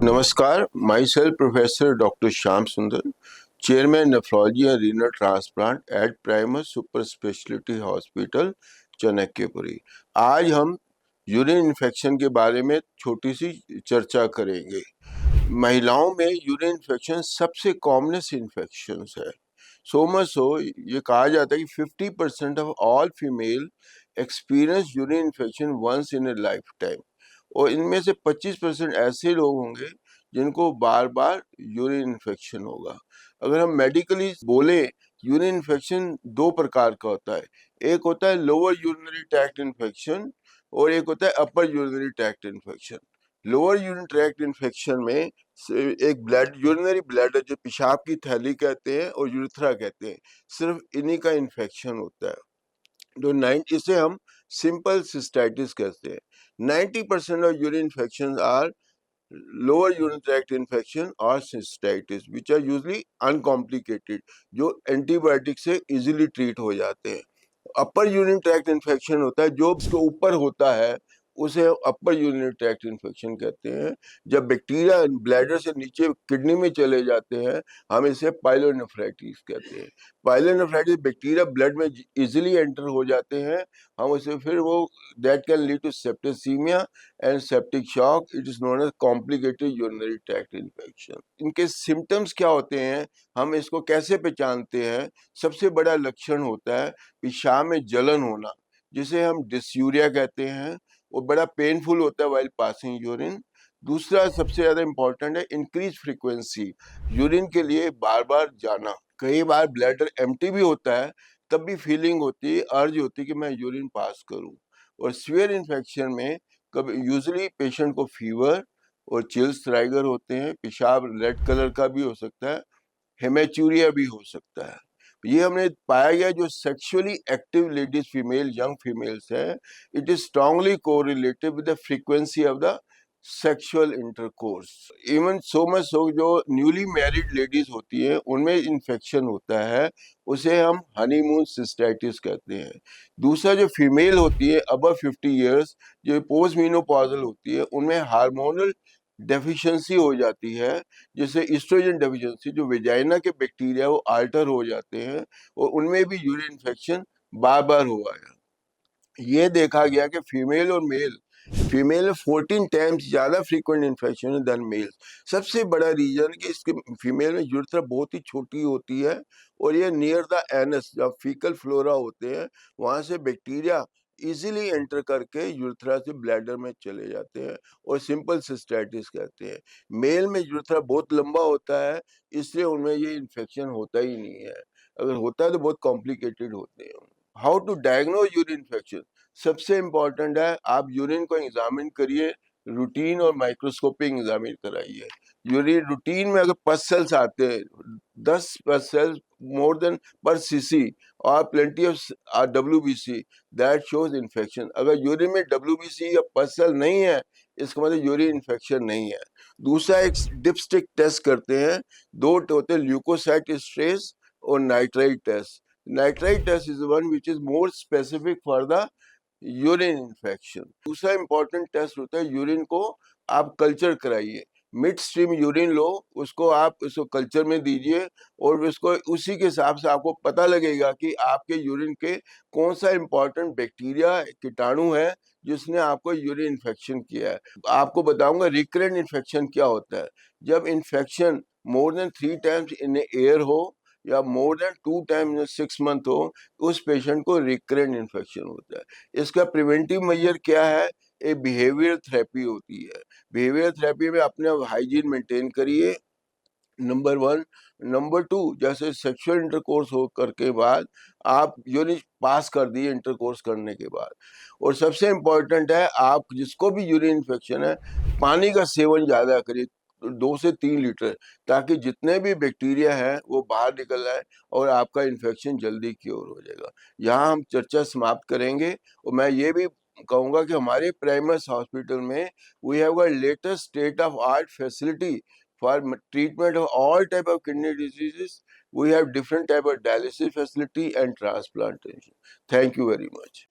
नमस्कार, myself professor doctor Shyam Sundar, chairman nephrology and renal transplant at Primus super speciality hospital, Chanakyapuri. आज हम urine infection के बारे में छोटी सी चर्चा करेंगे। महिलाओं में यूरिन इन्फेक्शन सबसे कॉमनेस्ट इन्फेक्शन है। सो मच सो ये कहा जाता है कि 50% of all female experience urine infection once in a lifetime, और इनमें से 25% ऐसे लोग होंगे जिनको बार बार यूरिन इन्फेक्शन होगा। अगर हम मेडिकली बोले, यूरिन इन्फेक्शन दो प्रकार का होता है। एक होता है लोअर यूरिनरी ट्रैक्ट इन्फेक्शन और एक होता है upper urinary tract infection. Lower urine tract infection में एक यूरिनरी ब्लैडर, जो पेशाब की थैली कहते हैं और यूरिथ्रा कहते हैं, सिर्फ इन्हीं का इन्फेक्शन होता है। इसे हम सिंपल सिस्टाइटिस कहते हैं। 90% of urine infections are lower urinary tract infection or cystitis, which are usually uncomplicated, जो एंटीबायोटिक से इजीली ट्रीट हो जाते हैं। अपर यूरिन ट्रैक्ट इन्फेक्शन होता है, जो उसके ऊपर होता है उसे अपर यूरिनरी ट्रैक्ट इन्फेक्शन कहते हैं। जब बैक्टीरिया ब्लैडर से नीचे किडनी में चले जाते हैं, हम इसे पाइलोनेफ्राइटिस कहते हैं। पाइलोनेफ्राइटिस बैक्टीरिया ब्लड में इजीली एंटर हो जाते हैं, हम उसे फिर वो that can lead to septicaemia and septic shock. It is known as complicated urinary tract infection. इनके सिम्टम्स क्या होते हैं, हम इसको कैसे पहचानते हैं? सबसे बड़ा लक्षण होता है पेशाब में जलन होना, जिसे हम डिस्यूरिया कहते हैं, वो बड़ा पेनफुल होता है वाइल पासिंग यूरिन। दूसरा सबसे ज्यादा इंपॉर्टेंट है इंक्रीज फ्रीक्वेंसी, यूरिन के लिए बार बार जाना। कई बार ब्लैडर एम्प्टी भी होता है, तब भी फीलिंग होती है, अर्ज होती है कि मैं यूरिन पास करूं। और सीवियर इन्फेक्शन में कभी यूजुअली पेशेंट को फीवर और चिल्स राइगर होते हैं, पेशाब रेड कलर का भी हो सकता है, हेमेचूरिया भी हो सकता है। ये हमने पाया गया जो sexually active ladies, female, young females है, it is strongly correlated with the frequency of the sexual intercourse. Even so much so जो न्यूली मैरिड लेडीज होती है उनमें इन्फेक्शन होता है, उसे हम हनीमून सिस्टाइटिस कहते हैं। दूसरा जो फीमेल होती है अबव 50 इयर्स, जो पोस्ट मीनोपॉजल होती है, उनमें हार्मोनल डेफिशिएंसी हो जाती है, जैसे ईस्ट्रोजन डेफिशिएंसी, जो वेजाइना के बैक्टीरिया वो अल्टर हो जाते हैं, और उनमें भी यूरिन इन्फेक्शन बार बार हुआ है। ये देखा गया कि फीमेल में 14 टाइम्स ज्यादा फ्रीक्वेंट इन्फेक्शन है देन मेल। सबसे बड़ा रीजन कि इसके फीमेल में यूरेथ्रा बहुत ही छोटी होती है, और ये नियर द एनस, जब फीकल फ्लोरा होते हैं, वहां से बैक्टीरिया इजीली एंटर करके यूरेथ्रा से ब्लैडर में चले जाते हैं, और सिंपल सिस्टाइटिस कहते हैं। मेल में यूरेथ्रा बहुत लंबा होता है, इसलिए उनमें ये इन्फेक्शन होता ही नहीं है। अगर होता है तो बहुत कॉम्प्लिकेटेड होते हैं। How to diagnose urine infection? सबसे इम्पोर्टेंट है, आप यूरिन को एग्जामिन करिए, रूटीन और माइक्रोस्कोपिक एग्जामिन कराइए। यूरिन रूटीन में अगर पस सेल्स आते हैं, 10 pus cells more than per CC और plenty of WBC, that shows infection. अगर यूरिन में डब्ल्यूबीसी या पस सेल नहीं है, इसका मतलब यूरिन इन्फेक्शन नहीं है। दूसरा एक डिपस्टिक टेस्ट करते हैं, दो होते हैं, ल्यूकोसाइट स्ट्रेस और nitrite test. Nitrite test is one which is more specific for the urine infection. दूसरा इंपॉर्टेंट टेस्ट होता है, यूरिन को आप कल्चर कराइए। मिड स्ट्रीम यूरिन लो, उसको आप उसको कल्चर में दीजिए, और उसको उसी के हिसाब से आपको पता लगेगा कि आपके यूरिन के कौन सा इंपॉर्टेंट बैक्टीरिया, कीटाणु है जिसने आपको यूरिन इन्फेक्शन किया है। आपको बताऊंगा रिकरेंट इन्फेक्शन क्या होता है। जब infection more than 3 times in air हो या more than 2 times in 6 month हो, उस पेशेंट को रिकरेंट इन्फेक्शन होता है। इसका प्रिवेंटिव मेजर क्या है? एक बिहेवियर थेरेपी होती है। बिहेवियर थेरेपी में अपने हाइजीन मेंटेन करिए, नंबर 1। नंबर 2, जैसे सेक्सुअल इंटरकोर्स हो करके बाद आप यूरिन पास कर दिए इंटरकोर्स करने के बाद। और सबसे इम्पोर्टेंट है, आप जिसको भी यूरिन इन्फेक्शन है, पानी का सेवन ज़्यादा करिए, 2 से 3 लीटर, ताकि जितने भी बैक्टीरिया है वो बाहर निकल आए और आपका इन्फेक्शन जल्दी क्योर हो जाएगा। यहाँ हम चर्चा समाप्त करेंगे, और मैं ये भी कहूँगा कि हमारे प्राइमस हॉस्पिटल में we have a latest state of art facility for treatment of all type of kidney diseases. We have different type of dialysis facility and transplantation. Thank you very much.